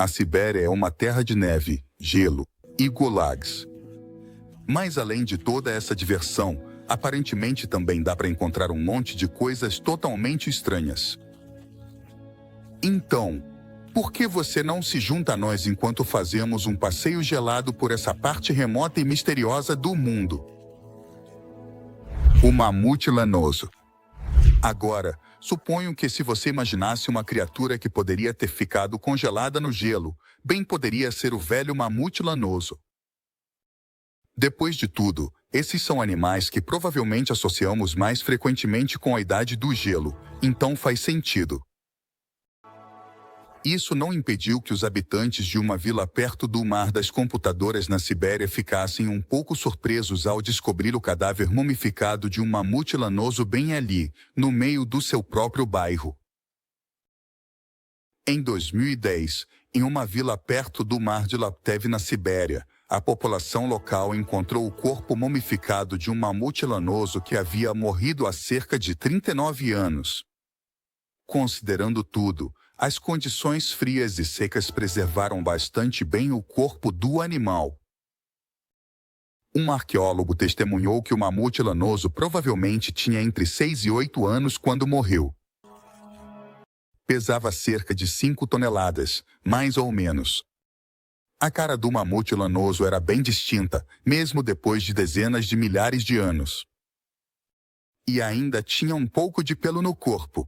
A Sibéria é uma terra de neve, gelo e gulags. Mas além de toda essa diversão, aparentemente também dá para encontrar um monte de coisas totalmente estranhas. Então, por que você não se junta a nós enquanto fazemos um passeio gelado por essa parte remota e misteriosa do mundo? O mamute lanoso. Agora, suponho que se você imaginasse uma criatura que poderia ter ficado congelada no gelo, bem poderia ser o velho mamute lanoso. Depois de tudo, esses são animais que provavelmente associamos mais frequentemente com a idade do gelo, então faz sentido. Isso não impediu que os habitantes de uma vila perto do Mar das Computadoras na Sibéria ficassem um pouco surpresos ao descobrir o cadáver mumificado de um mamute lanoso bem ali, no meio do seu próprio bairro. Em 2010, em uma vila perto do Mar de Laptev na Sibéria, a população local encontrou o corpo mumificado de um mamute lanoso que havia morrido há cerca de 39 anos. Considerando tudo, as condições frias e secas preservaram bastante bem o corpo do animal. Um arqueólogo testemunhou que o mamute lanoso provavelmente tinha entre 6 e 8 anos quando morreu. Pesava cerca de 5 toneladas, mais ou menos. A cara do mamute lanoso era bem distinta, mesmo depois de dezenas de milhares de anos. E ainda tinha um pouco de pelo no corpo.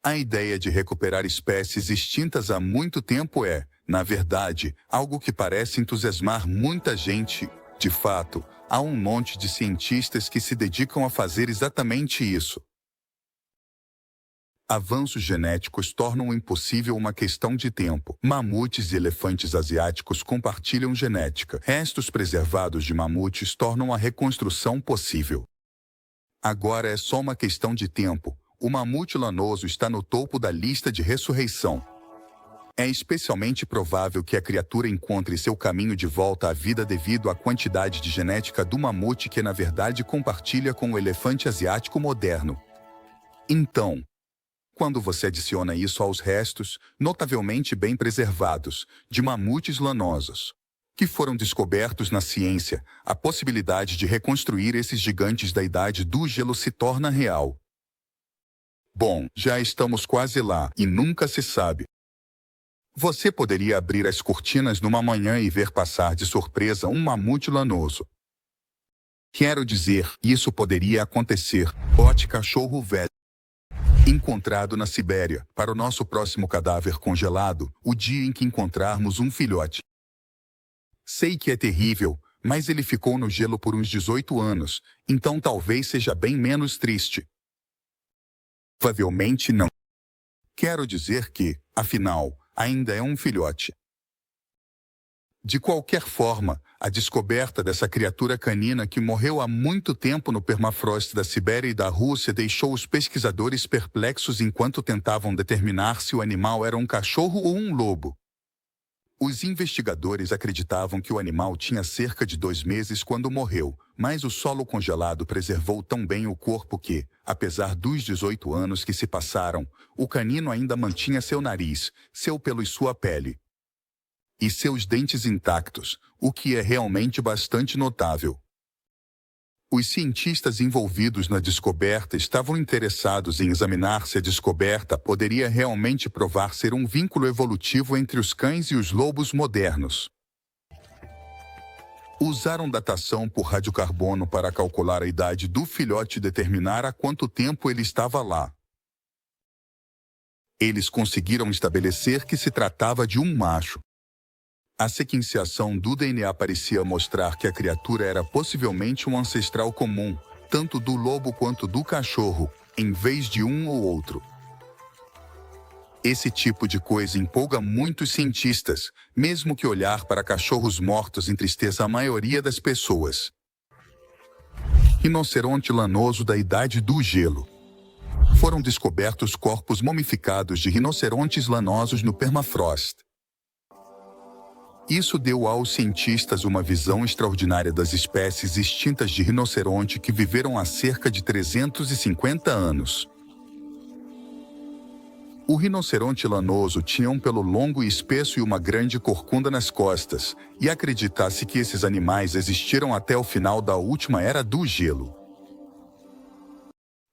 A ideia de recuperar espécies extintas há muito tempo é, na verdade, algo que parece entusiasmar muita gente. De fato, há um monte de cientistas que se dedicam a fazer exatamente isso. Avanços genéticos tornam impossível uma questão de tempo. Mamutes e elefantes asiáticos compartilham genética. Restos preservados de mamutes tornam a reconstrução possível. Agora é só uma questão de tempo. O mamute lanoso está no topo da lista de ressurreição. É especialmente provável que a criatura encontre seu caminho de volta à vida devido à quantidade de genética do mamute que na verdade compartilha com o elefante asiático moderno. Então, quando você adiciona isso aos restos, notavelmente bem preservados, de mamutes lanosos, que foram descobertos na ciência, a possibilidade de reconstruir esses gigantes da idade do gelo se torna real. Bom, já estamos quase lá, e nunca se sabe. Você poderia abrir as cortinas numa manhã e ver passar de surpresa um mamute lanoso. Quero dizer, isso poderia acontecer. Bote cachorro velho. Encontrado na Sibéria, para o nosso próximo cadáver congelado, o dia em que encontrarmos um filhote. Sei que é terrível, mas ele ficou no gelo por uns 18 anos, então talvez seja bem menos triste. Provavelmente não. Quero dizer que, afinal, ainda é um filhote. De qualquer forma, a descoberta dessa criatura canina que morreu há muito tempo no permafrost da Sibéria e da Rússia deixou os pesquisadores perplexos enquanto tentavam determinar se o animal era um cachorro ou um lobo. Os investigadores acreditavam que o animal tinha cerca de 2 meses quando morreu, mas o solo congelado preservou tão bem o corpo que, apesar dos 18 anos que se passaram, o canino ainda mantinha seu nariz, seu pelo e sua pele. E seus dentes intactos, o que é realmente bastante notável. Os cientistas envolvidos na descoberta estavam interessados em examinar se a descoberta poderia realmente provar ser um vínculo evolutivo entre os cães e os lobos modernos. Usaram datação por radiocarbono para calcular a idade do filhote e determinar há quanto tempo ele estava lá. Eles conseguiram estabelecer que se tratava de um macho. A sequenciação do DNA parecia mostrar que a criatura era possivelmente um ancestral comum, tanto do lobo quanto do cachorro, em vez de um ou outro. Esse tipo de coisa empolga muitos cientistas, mesmo que olhar para cachorros mortos entristeça a maioria das pessoas. Rinoceronte lanoso da idade do gelo. Foram descobertos corpos mumificados de rinocerontes lanosos no permafrost. Isso deu aos cientistas uma visão extraordinária das espécies extintas de rinoceronte que viveram há cerca de 350 anos. O rinoceronte lanoso tinha um pelo longo e espesso e uma grande corcunda nas costas, e acredita-se que esses animais existiram até o final da última era do gelo.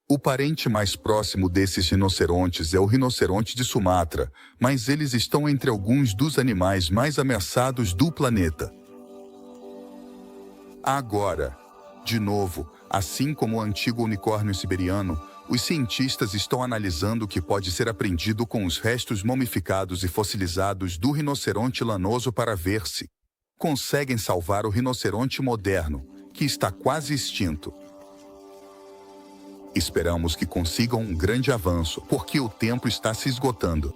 O parente mais próximo desses rinocerontes é o rinoceronte de Sumatra, mas eles estão entre alguns dos animais mais ameaçados do planeta. Agora, de novo, assim como o antigo unicórnio siberiano, os cientistas estão analisando o que pode ser aprendido com os restos mumificados e fossilizados do rinoceronte lanoso para ver se conseguem salvar o rinoceronte moderno, que está quase extinto. Esperamos que consigam um grande avanço, porque o tempo está se esgotando.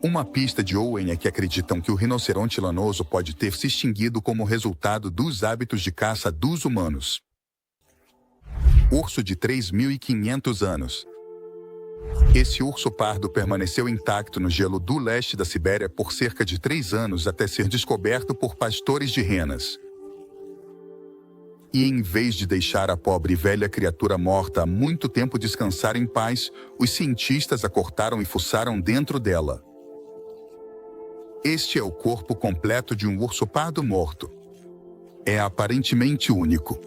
Uma pista de Owen é que acreditam que o rinoceronte lanoso pode ter se extinguido como resultado dos hábitos de caça dos humanos. Urso de 3.500 anos. Esse urso pardo permaneceu intacto no gelo do leste da Sibéria por cerca de 3 anos até ser descoberto por pastores de renas. E em vez de deixar a pobre e velha criatura morta há muito tempo descansar em paz, os cientistas a cortaram e fuçaram dentro dela. Este é o corpo completo de um urso pardo morto. É aparentemente único.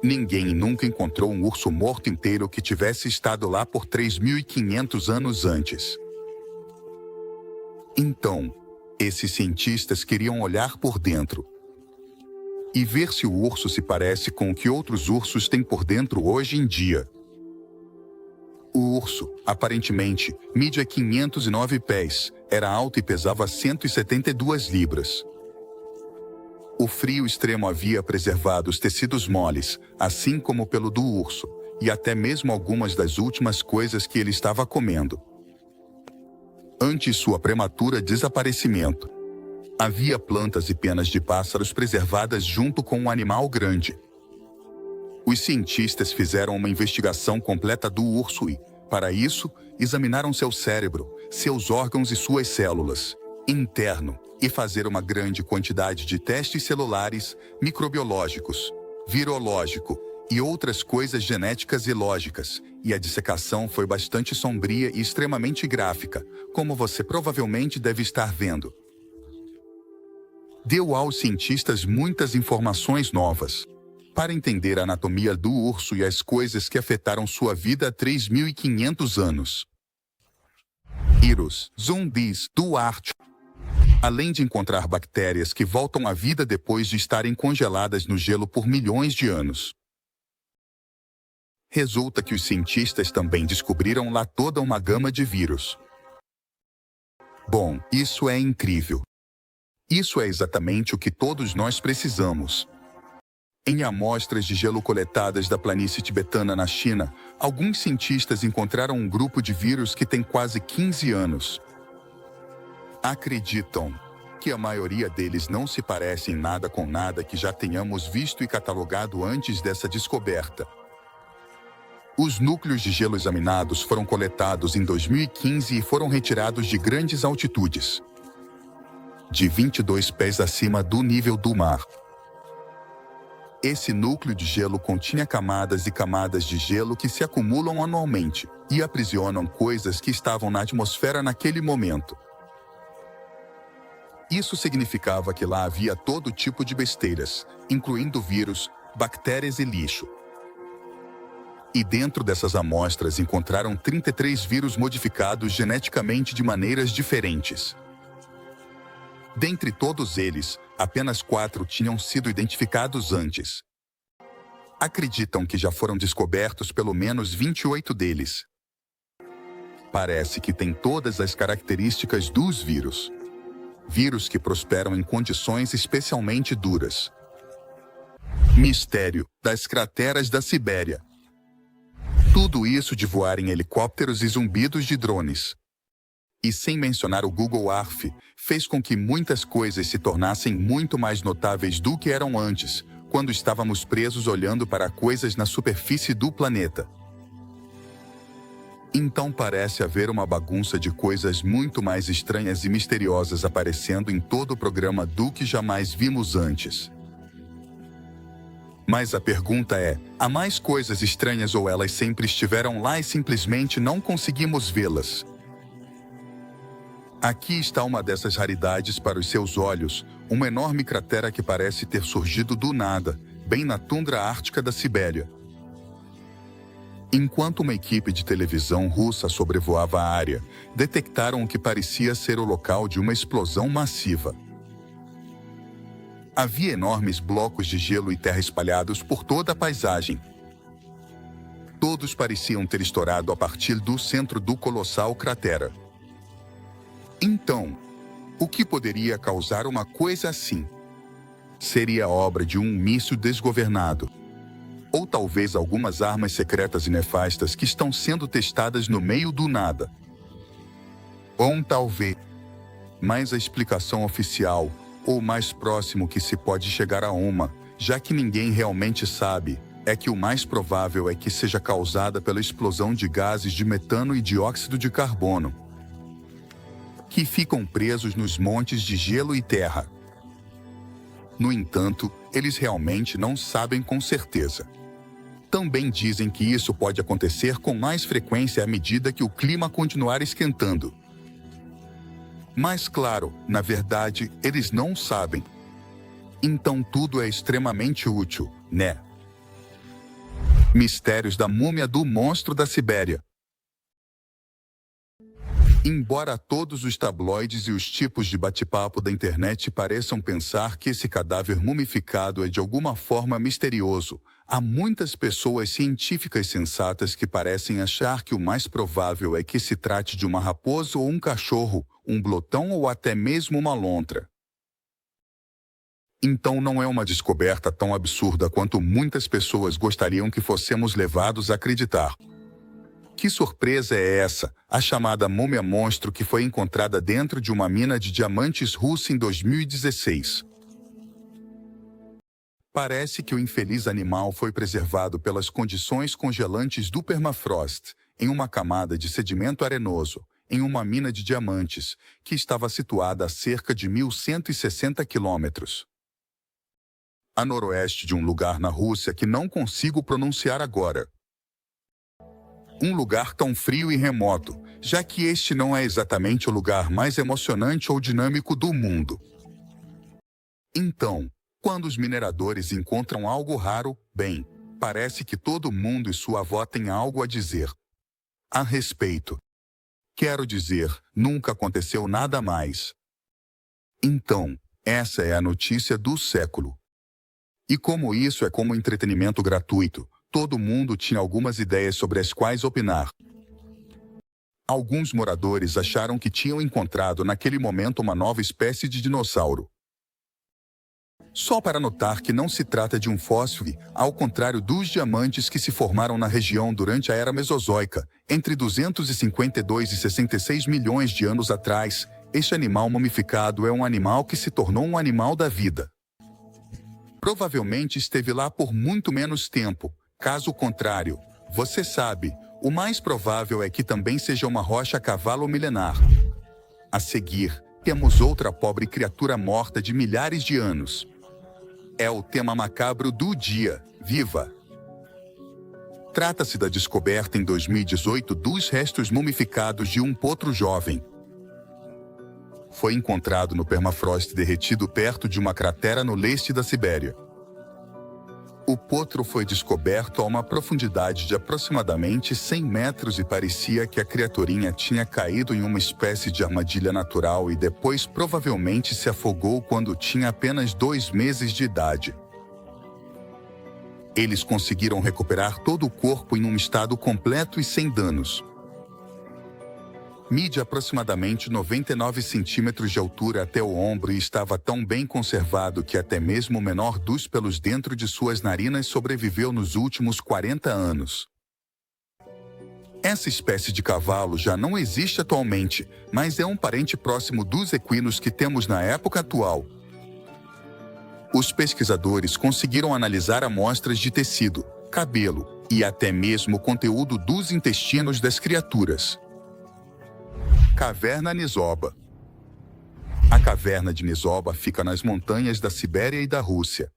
Ninguém nunca encontrou um urso morto inteiro que tivesse estado lá por 3.500 anos antes. Então, esses cientistas queriam olhar por dentro e ver se o urso se parece com o que outros ursos têm por dentro hoje em dia. O urso, aparentemente, media 509 pés, era alto e pesava 172 libras. O frio extremo havia preservado os tecidos moles, assim como o pelo do urso, e até mesmo algumas das últimas coisas que ele estava comendo. Antes sua prematura desaparecimento, havia plantas e penas de pássaros preservadas junto com um animal grande. Os cientistas fizeram uma investigação completa do urso e, para isso, examinaram seu cérebro, seus órgãos e suas células, interno, e fazer uma grande quantidade de testes celulares, microbiológicos, virológico e outras coisas genéticas e lógicas, e a dissecação foi bastante sombria e extremamente gráfica, como você provavelmente deve estar vendo. Deu aos cientistas muitas informações novas para entender a anatomia do urso e as coisas que afetaram sua vida há 3.500 anos. Vírus, zumbis do Ártico. Além de encontrar bactérias que voltam à vida depois de estarem congeladas no gelo por milhões de anos. Resulta que os cientistas também descobriram lá toda uma gama de vírus. Bom, isso é incrível. Isso é exatamente o que todos nós precisamos. Em amostras de gelo coletadas da planície tibetana na China, alguns cientistas encontraram um grupo de vírus que tem quase 15 anos. Acreditam que a maioria deles não se parece em nada com nada que já tenhamos visto e catalogado antes dessa descoberta. Os núcleos de gelo examinados foram coletados em 2015 e foram retirados de grandes altitudes, de 22 pés acima do nível do mar. Esse núcleo de gelo continha camadas e camadas de gelo que se acumulam anualmente e aprisionam coisas que estavam na atmosfera naquele momento. Isso significava que lá havia todo tipo de besteiras, incluindo vírus, bactérias e lixo. E dentro dessas amostras encontraram 33 vírus modificados geneticamente de maneiras diferentes. Dentre todos eles, apenas 4 tinham sido identificados antes. Acreditam que já foram descobertos pelo menos 28 deles. Parece que tem todas as características dos vírus. Vírus que prosperam em condições especialmente duras. Mistério das crateras da Sibéria. Tudo isso de voar em helicópteros e zumbidos de drones. E sem mencionar o Google Earth, fez com que muitas coisas se tornassem muito mais notáveis do que eram antes, quando estávamos presos olhando para coisas na superfície do planeta. Então parece haver uma bagunça de coisas muito mais estranhas e misteriosas aparecendo em todo o programa do que jamais vimos antes. Mas a pergunta é, há mais coisas estranhas ou elas sempre estiveram lá e simplesmente não conseguimos vê-las? Aqui está uma dessas raridades para os seus olhos, uma enorme cratera que parece ter surgido do nada, bem na tundra ártica da Sibéria. Enquanto uma equipe de televisão russa sobrevoava a área, detectaram o que parecia ser o local de uma explosão massiva. Havia enormes blocos de gelo e terra espalhados por toda a paisagem. Todos pareciam ter estourado a partir do centro do colossal cratera. Então, o que poderia causar uma coisa assim? Seria obra de um míssil desgovernado. Ou talvez algumas armas secretas e nefastas que estão sendo testadas no meio do nada. Ou talvez. Mas a explicação oficial, ou mais próximo que se pode chegar a uma, já que ninguém realmente sabe, é que o mais provável é que seja causada pela explosão de gases de metano e dióxido de carbono, que ficam presos nos montes de gelo e terra. No entanto, eles realmente não sabem com certeza. Também dizem que isso pode acontecer com mais frequência à medida que o clima continuar esquentando. Mas claro, na verdade, eles não sabem. Então tudo é extremamente útil, né? Mistérios da múmia do monstro da Sibéria. Embora todos os tabloides e os tipos de bate-papo da internet pareçam pensar que esse cadáver mumificado é de alguma forma misterioso, há muitas pessoas científicas sensatas que parecem achar que o mais provável é que se trate de uma raposa ou um cachorro, um glotão ou até mesmo uma lontra. Então não é uma descoberta tão absurda quanto muitas pessoas gostariam que fossemos levados a acreditar. Que surpresa é essa, a chamada múmia monstro que foi encontrada dentro de uma mina de diamantes russa em 2016? Parece que o infeliz animal foi preservado pelas condições congelantes do permafrost, em uma camada de sedimento arenoso, em uma mina de diamantes, que estava situada a cerca de 1.160 quilômetros a noroeste de um lugar na Rússia que não consigo pronunciar agora. Um lugar tão frio e remoto, já que este não é exatamente o lugar mais emocionante ou dinâmico do mundo. Então, quando os mineradores encontram algo raro, bem, parece que todo mundo e sua avó têm algo a dizer a respeito. Quero dizer, nunca aconteceu nada mais. Então, essa é a notícia do século. E como isso é como entretenimento gratuito, todo mundo tinha algumas ideias sobre as quais opinar. Alguns moradores acharam que tinham encontrado naquele momento uma nova espécie de dinossauro. Só para notar que não se trata de um fóssil, ao contrário dos diamantes que se formaram na região durante a Era Mesozoica, entre 252 e 66 milhões de anos atrás, este animal mumificado é um animal que se tornou um animal da vida. Provavelmente esteve lá por muito menos tempo. Caso contrário, você sabe, o mais provável é que também seja uma rocha a cavalo milenar. A seguir, temos outra pobre criatura morta de milhares de anos. É o tema macabro do dia, viva! Trata-se da descoberta em 2018 dos restos mumificados de um potro jovem. Foi encontrado no permafrost derretido perto de uma cratera no leste da Sibéria. O potro foi descoberto a uma profundidade de aproximadamente 100 metros e parecia que a criaturinha tinha caído em uma espécie de armadilha natural e depois provavelmente se afogou quando tinha apenas 2 meses de idade. Eles conseguiram recuperar todo o corpo em um estado completo e sem danos. Mide aproximadamente 99 centímetros de altura até o ombro e estava tão bem conservado que até mesmo o menor dos pelos dentro de suas narinas sobreviveu nos últimos 40 anos. Essa espécie de cavalo já não existe atualmente, mas é um parente próximo dos equinos que temos na época atual. Os pesquisadores conseguiram analisar amostras de tecido, cabelo e até mesmo o conteúdo dos intestinos das criaturas. Caverna Nizoba. A caverna de Nizoba fica nas montanhas da Sibéria e da Rússia.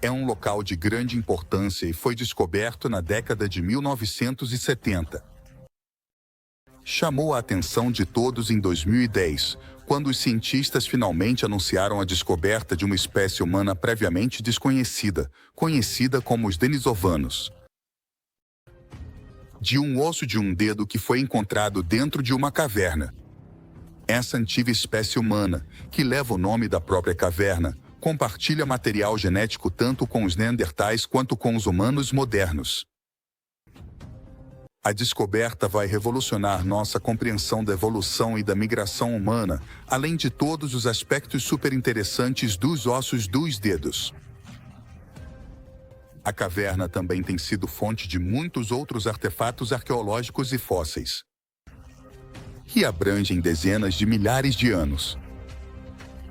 É um local de grande importância e foi descoberto na década de 1970. chamou a atenção de todos em 2010, quando os cientistas finalmente anunciaram a descoberta de uma espécie humana previamente desconhecida, conhecida como os denisovanos. De um osso de um dedo que foi encontrado dentro de uma caverna. Essa antiga espécie humana, que leva o nome da própria caverna, compartilha material genético tanto com os neandertais quanto com os humanos modernos. A descoberta vai revolucionar nossa compreensão da evolução e da migração humana, além de todos os aspectos superinteressantes dos ossos dos dedos. A caverna também tem sido fonte de muitos outros artefatos arqueológicos e fósseis, que abrangem dezenas de milhares de anos.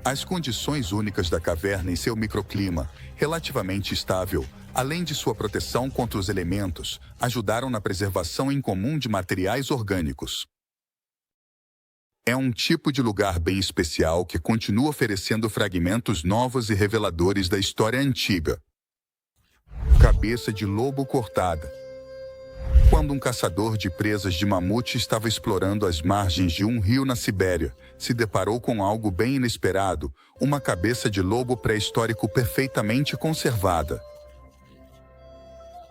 As condições únicas da caverna e seu microclima, relativamente estável, além de sua proteção contra os elementos, ajudaram na preservação incomum de materiais orgânicos. É um tipo de lugar bem especial que continua oferecendo fragmentos novos e reveladores da história antiga. Cabeça de lobo cortada. Quando um caçador de presas de mamute estava explorando as margens de um rio na Sibéria, se deparou com algo bem inesperado, uma cabeça de lobo pré-histórico perfeitamente conservada.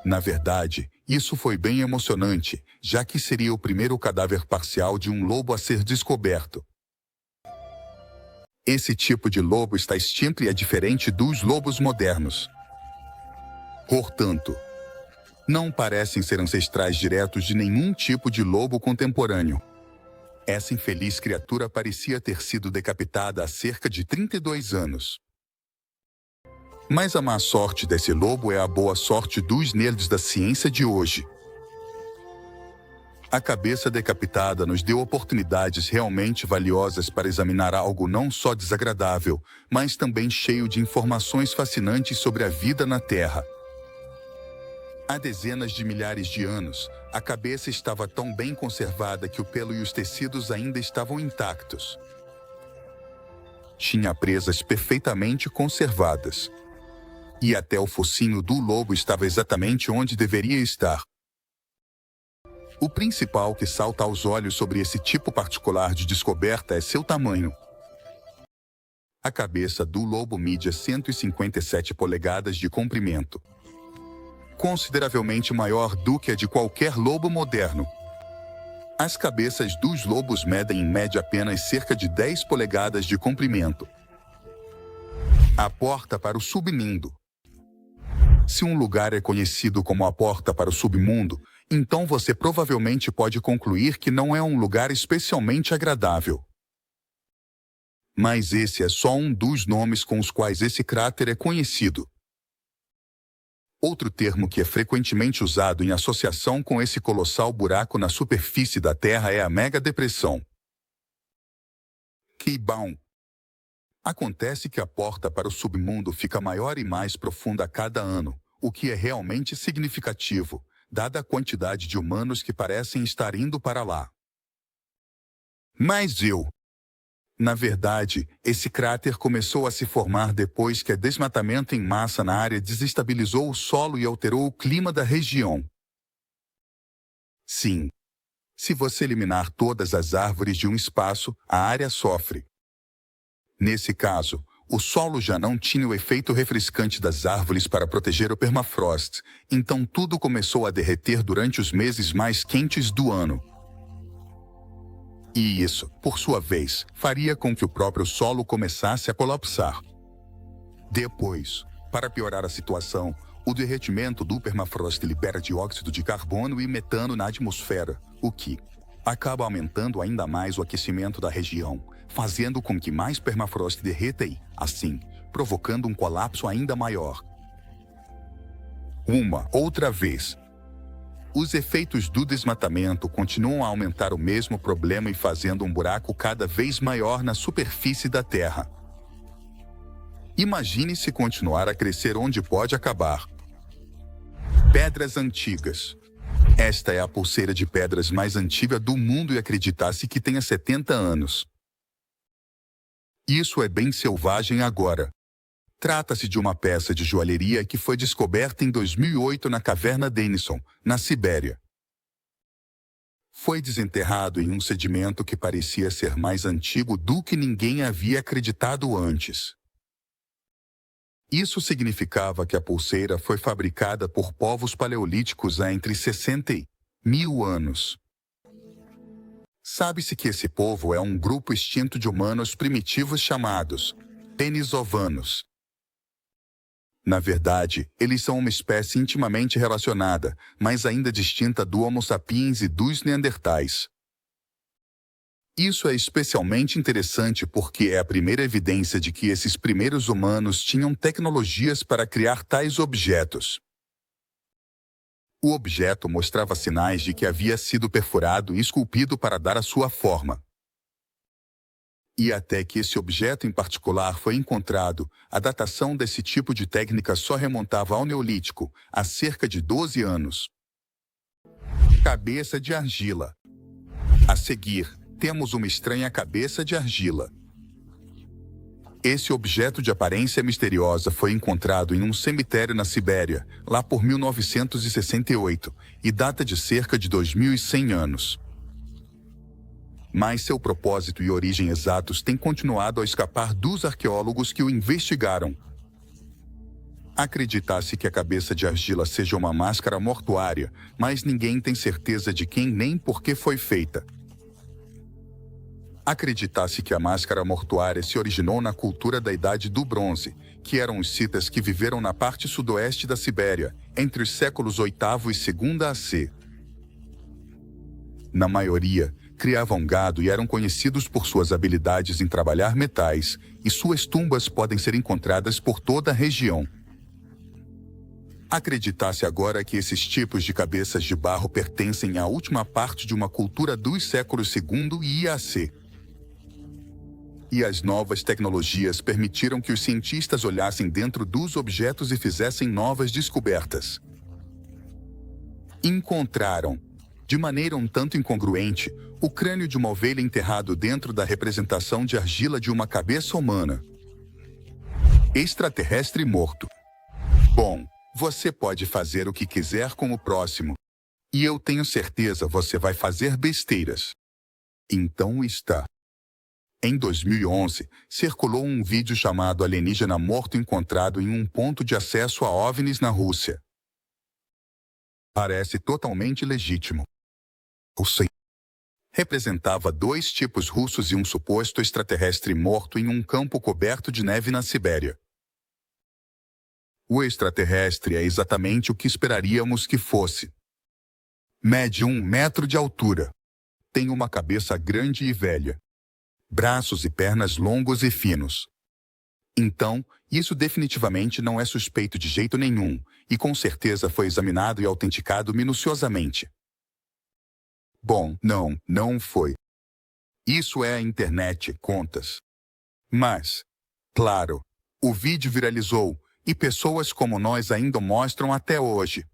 Na verdade, isso foi bem emocionante, já que seria o primeiro cadáver parcial de um lobo a ser descoberto. Esse tipo de lobo está extinto e é diferente dos lobos modernos. Portanto, não parecem ser ancestrais diretos de nenhum tipo de lobo contemporâneo. Essa infeliz criatura parecia ter sido decapitada há cerca de 32 anos. Mas a má sorte desse lobo é a boa sorte dos nerds da ciência de hoje. A cabeça decapitada nos deu oportunidades realmente valiosas para examinar algo não só desagradável, mas também cheio de informações fascinantes sobre a vida na Terra. Há dezenas de milhares de anos, a cabeça estava tão bem conservada que o pelo e os tecidos ainda estavam intactos. Tinha presas perfeitamente conservadas. E até o focinho do lobo estava exatamente onde deveria estar. O principal que salta aos olhos sobre esse tipo particular de descoberta é seu tamanho. A cabeça do lobo mide 157 polegadas de comprimento, consideravelmente maior do que a de qualquer lobo moderno. As cabeças dos lobos medem em média apenas cerca de 10 polegadas de comprimento. A porta para o submundo. Se um lugar é conhecido como a porta para o submundo, então você provavelmente pode concluir que não é um lugar especialmente agradável. Mas esse é só um dos nomes com os quais esse cráter é conhecido. Outro termo que é frequentemente usado em associação com esse colossal buraco na superfície da Terra é a megadepressão. K-Baum. Acontece que a porta para o submundo fica maior e mais profunda a cada ano, o que é realmente significativo, dada a quantidade de humanos que parecem estar indo para lá. Na verdade, esse cráter começou a se formar depois que o desmatamento em massa na área desestabilizou o solo e alterou o clima da região. Sim. Se você eliminar todas as árvores de um espaço, a área sofre. Nesse caso, o solo já não tinha o efeito refrescante das árvores para proteger o permafrost, então tudo começou a derreter durante os meses mais quentes do ano. E isso, por sua vez, faria com que o próprio solo começasse a colapsar. Depois, para piorar a situação, o derretimento do permafrost libera dióxido de carbono e metano na atmosfera, o que acaba aumentando ainda mais o aquecimento da região, fazendo com que mais permafrost derreta e, assim, provocando um colapso ainda maior. Uma outra vez. Os efeitos do desmatamento continuam a aumentar o mesmo problema e fazendo um buraco cada vez maior na superfície da Terra. Imagine se continuar a crescer onde pode acabar. Pedras antigas. Esta é a pulseira de pedras mais antiga do mundo e acredita-se que tenha 70 anos. Isso é bem selvagem agora. Trata-se de uma peça de joalheria que foi descoberta em 2008 na caverna Denison, na Sibéria. Foi desenterrado em um sedimento que parecia ser mais antigo do que ninguém havia acreditado antes. Isso significava que a pulseira foi fabricada por povos paleolíticos há entre 60 e 1000 anos. Sabe-se que esse povo é um grupo extinto de humanos primitivos chamados denisovanos. Na verdade, eles são uma espécie intimamente relacionada, mas ainda distinta do Homo sapiens e dos Neandertais. Isso é especialmente interessante porque é a primeira evidência de que esses primeiros humanos tinham tecnologias para criar tais objetos. O objeto mostrava sinais de que havia sido perfurado e esculpido para dar a sua forma. E até que esse objeto em particular foi encontrado, a datação desse tipo de técnica só remontava ao Neolítico, há cerca de 12 anos. Cabeça de argila. A seguir, temos uma estranha cabeça de argila. Esse objeto de aparência misteriosa foi encontrado em um cemitério na Sibéria, lá por 1968, e data de cerca de 2100 anos. Mas seu propósito e origem exatos têm continuado a escapar dos arqueólogos que o investigaram. Acredita-se que a cabeça de argila seja uma máscara mortuária, mas ninguém tem certeza de quem nem por que foi feita. Acredita-se que a máscara mortuária se originou na cultura da Idade do Bronze, que eram os citas que viveram na parte sudoeste da Sibéria, entre os séculos VIII e II AC. Na maioria, criavam gado e eram conhecidos por suas habilidades em trabalhar metais, e suas tumbas podem ser encontradas por toda a região. Acredita-se agora que esses tipos de cabeças de barro pertencem à última parte de uma cultura dos séculos II e IAC. E as novas tecnologias permitiram que os cientistas olhassem dentro dos objetos e fizessem novas descobertas. Encontraram, de maneira um tanto incongruente, o crânio de uma ovelha enterrado dentro da representação de argila de uma cabeça humana. Extraterrestre morto. Bom, você pode fazer o que quiser com o próximo. E eu tenho certeza você vai fazer besteiras. Então está. Em 2011, circulou um vídeo chamado Alienígena Morto encontrado em um ponto de acesso a OVNIs na Rússia. Parece totalmente legítimo. O sei. Representava dois tipos russos e um suposto extraterrestre morto em um campo coberto de neve na Sibéria. O extraterrestre é exatamente o que esperaríamos que fosse. Mede 1 metro de altura. Tem uma cabeça grande e velha. Braços e pernas longos e finos. Então, isso definitivamente não é suspeito de jeito nenhum, e com certeza foi examinado e autenticado minuciosamente. Bom, não foi. Isso é a internet, contas. Mas, claro, o vídeo viralizou, e pessoas como nós ainda mostram até hoje.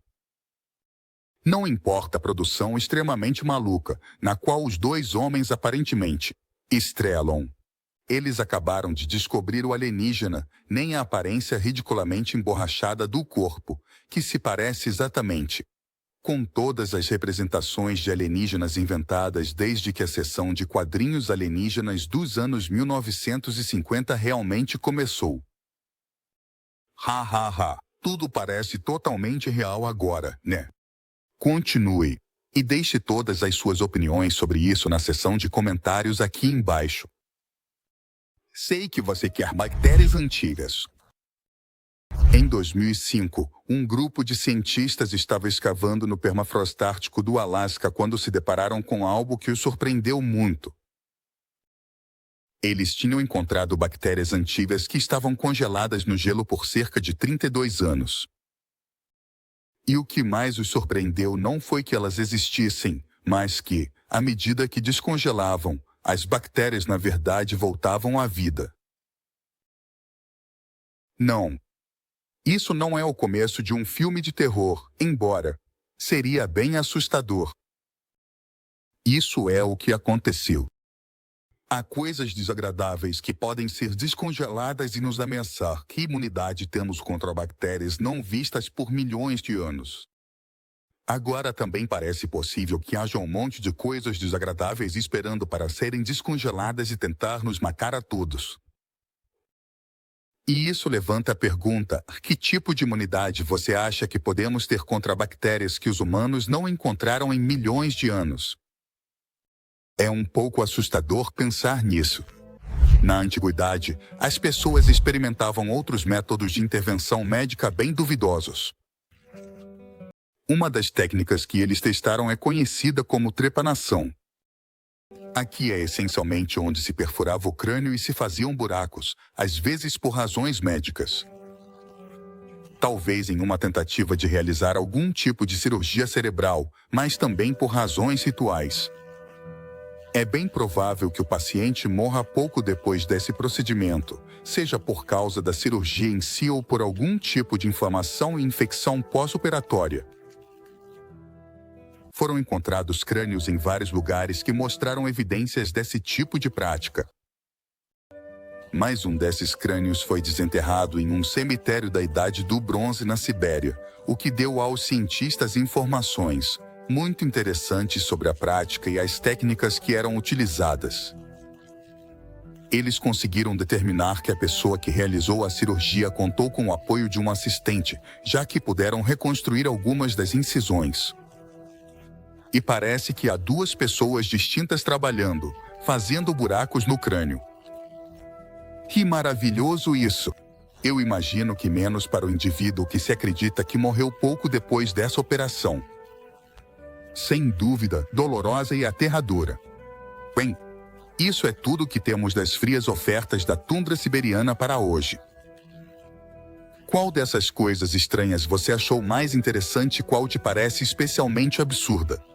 Não importa a produção extremamente maluca, na qual os dois homens aparentemente estrelam. Eles acabaram de descobrir o alienígena, nem a aparência ridiculamente emborrachada do corpo, que se parece exatamente com todas as representações de alienígenas inventadas desde que a seção de quadrinhos alienígenas dos anos 1950 realmente começou. Tudo parece totalmente real agora, né? Continue. E deixe todas as suas opiniões sobre isso na seção de comentários aqui embaixo. Sei que você quer bactérias antigas. Em 2005, um grupo de cientistas estava escavando no permafrost ártico do Alasca quando se depararam com algo que os surpreendeu muito. Eles tinham encontrado bactérias antigas que estavam congeladas no gelo por cerca de 32 anos. E o que mais os surpreendeu não foi que elas existissem, mas que, à medida que descongelavam, as bactérias na verdade voltavam à vida. Não. Isso não é o começo de um filme de terror, embora seria bem assustador. Isso é o que aconteceu. Há coisas desagradáveis que podem ser descongeladas e nos ameaçar. Que imunidade temos contra bactérias não vistas por milhões de anos? Agora também parece possível que haja um monte de coisas desagradáveis esperando para serem descongeladas e tentar nos matar a todos. E isso levanta a pergunta: que tipo de imunidade você acha que podemos ter contra bactérias que os humanos não encontraram em milhões de anos? É um pouco assustador pensar nisso. Na antiguidade, as pessoas experimentavam outros métodos de intervenção médica bem duvidosos. Uma das técnicas que eles testaram é conhecida como trepanação. Aqui é essencialmente onde se perfurava o crânio e se faziam buracos, às vezes por razões médicas. Talvez em uma tentativa de realizar algum tipo de cirurgia cerebral, mas também por razões rituais. É bem provável que o paciente morra pouco depois desse procedimento, seja por causa da cirurgia em si ou por algum tipo de inflamação e infecção pós-operatória. Foram encontrados crânios em vários lugares que mostraram evidências desse tipo de prática. Mais um desses crânios foi desenterrado em um cemitério da Idade do Bronze na Sibéria, o que deu aos cientistas informações muito interessantes sobre a prática e as técnicas que eram utilizadas. Eles conseguiram determinar que a pessoa que realizou a cirurgia contou com o apoio de um assistente, já que puderam reconstruir algumas das incisões. E parece que há duas pessoas distintas trabalhando, fazendo buracos no crânio. Que maravilhoso isso! Eu imagino que menos para o indivíduo que se acredita que morreu pouco depois dessa operação. Sem dúvida, dolorosa e aterradora. Bem, isso é tudo que temos das frias ofertas da tundra siberiana para hoje. Qual dessas coisas estranhas você achou mais interessante e qual te parece especialmente absurda?